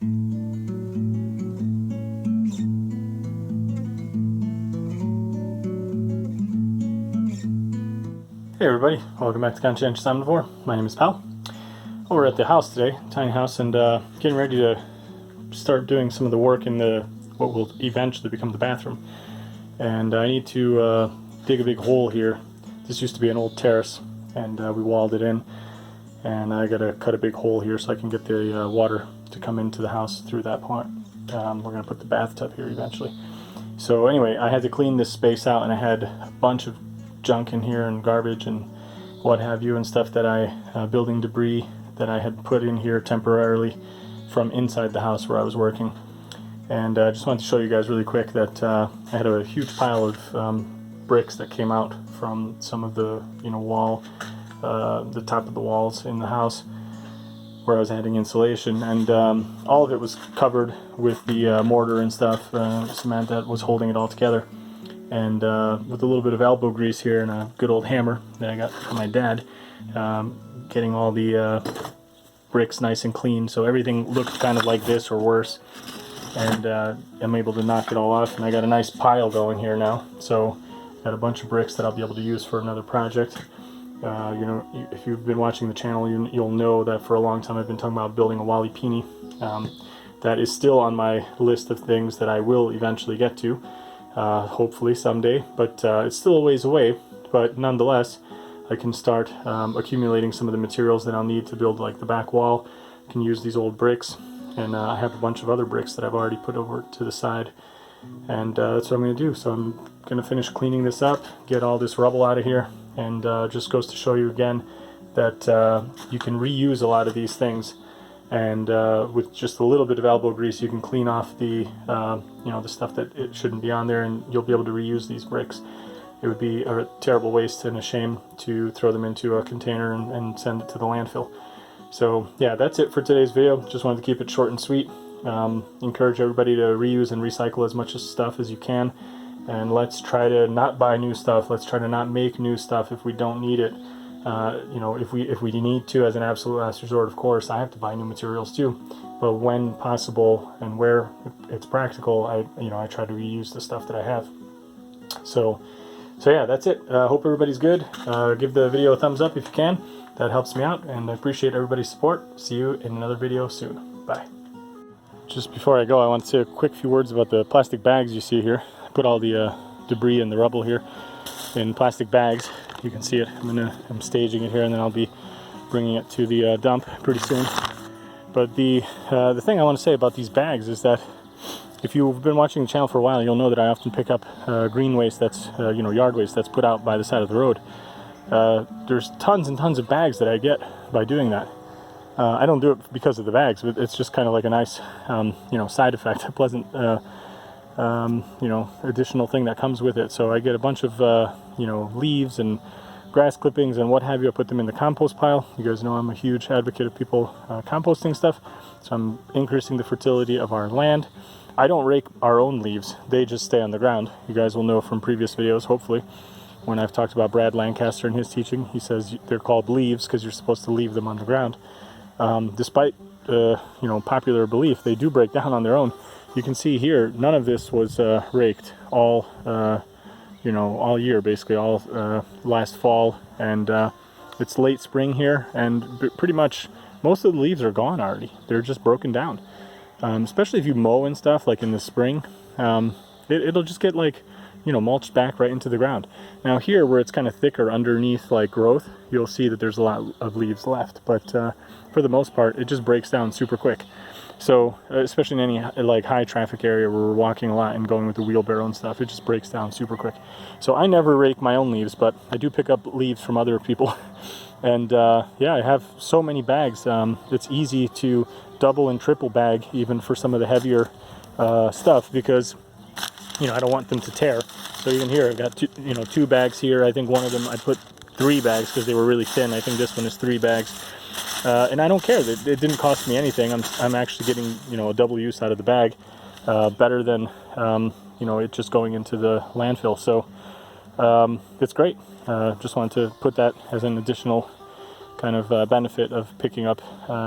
Hey everybody, welcome back to Conscientious Omnivore. My name is Pal. We're at the house today, tiny house, and getting ready to start doing some of the work in what will eventually become the bathroom. And I need to dig a big hole here. This used to be an old terrace, and we walled it in. And I gotta cut a big hole here so I can get the water to come into the house through that part. We're gonna put the bathtub here eventually. So anyway, I had to clean this space out, and I had a bunch of junk in here and garbage and what have you and stuff that building debris that I had put in here temporarily from inside the house where I was working. And I just wanted to show you guys really quick that I had a huge pile of bricks that came out from some of the wall, the top of the walls in the house where I was adding insulation, and all of it was covered with the mortar and stuff, cement that was holding it all together. And with a little bit of elbow grease here and a good old hammer that I got from my dad, getting all the bricks nice and clean so everything looked kind of like this or worse. And I'm able to knock it all off, and I got a nice pile going here now. So got a bunch of bricks that I'll be able to use for another project. If you've been watching the channel, you'll know that for a long time I've been talking about building a Wally Peony. That is still on my list of things that I will eventually get to. Hopefully someday, but it's still a ways away. But nonetheless, I can start accumulating some of the materials that I'll need to build like the back wall. I can use these old bricks, and I have a bunch of other bricks that I've already put over to the side, and that's what I'm going to do. So I'm going to finish cleaning this up, get all this rubble out of here, and just goes to show you again that you can reuse a lot of these things. And with just a little bit of elbow grease, you can clean off the the stuff that it shouldn't be on there, and you'll be able to reuse these bricks. It would be a terrible waste and a shame to throw them into a container and send it to the landfill. So yeah, that's it for today's video. Just wanted to keep it short and sweet. Encourage everybody to reuse and recycle as much stuff as you can, and let's try to not buy new stuff. Let's try to not make new stuff if we don't need it. If we need to, as an absolute last resort, of course, I have to buy new materials too. But when possible and where it's practical, I try to reuse the stuff that I have. So yeah, that's it. Hope everybody's good. Give the video a thumbs up if you can. That helps me out, and I appreciate everybody's support. See you in another video soon. Bye. Just before I go, I want to say a quick few words about the plastic bags you see here. I put all the debris and the rubble here in plastic bags. You can see it. I'm staging it here, and then I'll be bringing it to the dump pretty soon. But the thing I want to say about these bags is that if you've been watching the channel for a while, you'll know that I often pick up green waste that's yard waste that's put out by the side of the road. There's tons and tons of bags that I get by doing that. I don't do it because of the bags, but it's just kind of like a nice side effect, a pleasant additional thing that comes with it. So I get a bunch of leaves and grass clippings and what have you. I put them in the compost pile. You guys know I'm a huge advocate of people composting stuff, so I'm increasing the fertility of our land. I don't rake our own leaves, they just stay on the ground. You guys will know from previous videos, hopefully, when I've talked about Brad Lancaster and his teaching. He says they're called leaves because you're supposed to leave them on the ground. Despite popular belief, they do break down on their own. You can see here, none of this was raked all year, basically, all last fall, and it's late spring here, and pretty much most of the leaves are gone already. They're just broken down. Especially if you mow and stuff, like in the spring, it'll just get mulched back right into the ground. Now here, where it's kind of thicker underneath like growth, you'll see that there's a lot of leaves left, but for the most part, it just breaks down super quick. So especially in any like high traffic area where we're walking a lot and going with the wheelbarrow and stuff, it just breaks down super quick. So I never rake my own leaves, but I do pick up leaves from other people. And yeah, I have so many bags. It's easy to double and triple bag even for some of the heavier stuff, because I don't want them to tear. So even here, I've got two bags here. I think one of them I put 3 bags because they were really thin. I think this one is 3 bags. And I don't care. It didn't cost me anything. I'm actually getting a double use out of the bag, better than it just going into the landfill. So it's great. Just wanted to put that as an additional kind of benefit of picking up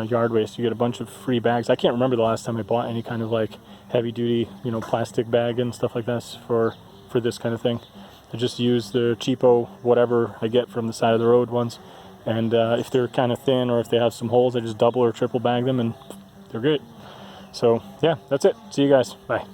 yard waste. You get a bunch of free bags. I can't remember the last time I bought any kind of like heavy duty, you know, plastic bag and stuff like this for this kind of thing. I just use the cheapo whatever I get from the side of the road ones, and if they're kind of thin or if they have some holes, I just double or triple bag them and they're great. So yeah, that's it. See you guys. Bye.